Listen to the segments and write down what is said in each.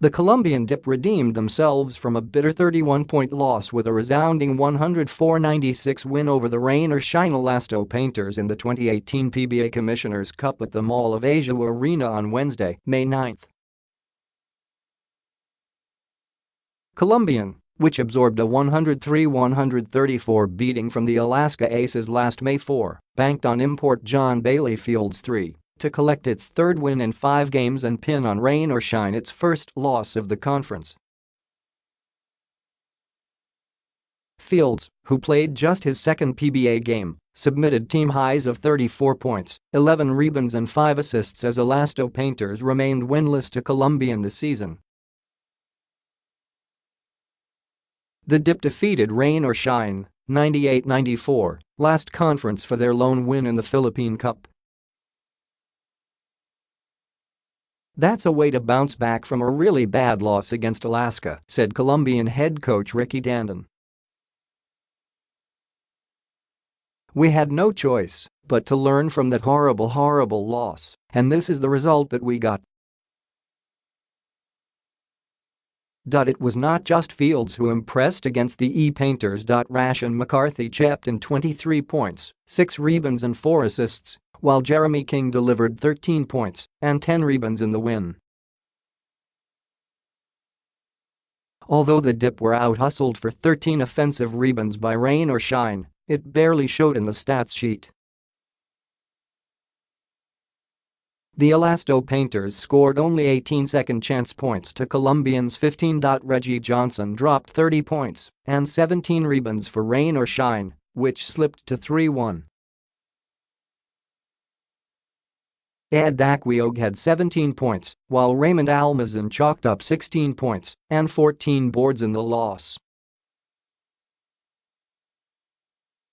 The Columbian Dyip redeemed themselves from a bitter 31-point loss with a resounding 104-96 win over the rain or shine Elasto Painters in the 2018 PBA Commissioners' Cup at the Mall of Asia Arena on Wednesday, May 9. Columbian, which absorbed a 103-134 beating from the Alaska Aces last May 4, banked on import John Bailey Fields 3 to collect its third win in 5 games and pin on rain or shine its first loss of the conference. Fields, who played just his second PBA game, submitted team highs of 34 points, 11 rebounds and 5 assists as Elasto Painters remained winless to Columbian this season. The Dyip defeated rain or shine 98-94 last conference for their lone win in the Philippine Cup. "That's a way to bounce back from a really bad loss against Alaska," said Columbian head coach Ricky Dandan. "We had no choice but to learn from that horrible loss, and this is the result that we got." It was not just Fields who impressed against the E-Painters. Ration McCarthy chipped in 23 points, 6 rebounds and 4 assists, while Jeremy King delivered 13 points and 10 rebounds in the win. Although the Dyip were out-hustled for 13 offensive rebounds by rain or shine, it barely showed in the stats sheet. The Elasto Painters scored only 18 second-chance points to Columbian's 15. Reggie Johnson dropped 30 points and 17 rebounds for rain or shine, which slipped to 3-1. Ed Dakwiog had 17 points, while Raymond Almazan chalked up 16 points and 14 boards in the loss.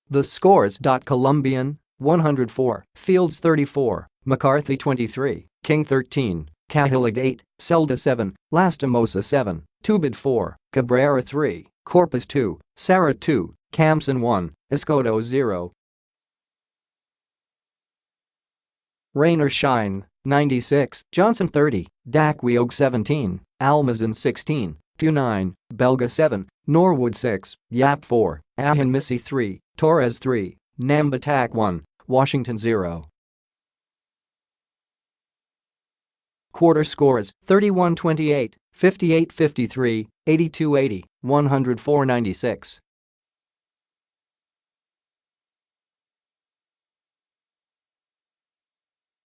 The scores. Columbian, 104, Fields 34, McCarthy 23, King 13, Cahill 8, Selda 7, Lastimosa 7, Tubid 4, Cabrera 3, Corpus 2, Sarah 2, Campson 1, Escoto 0. Rain or shine, 96, Johnson 30, Dakwiog 17, Almazan 16, 2-9, Belga 7, Norwood 6, Yap 4, Ahin Missy 3, Torres 3, Nambatak 1, Washington 0. Quarter scores: 31-28, 58-53, 82-80, 104-96.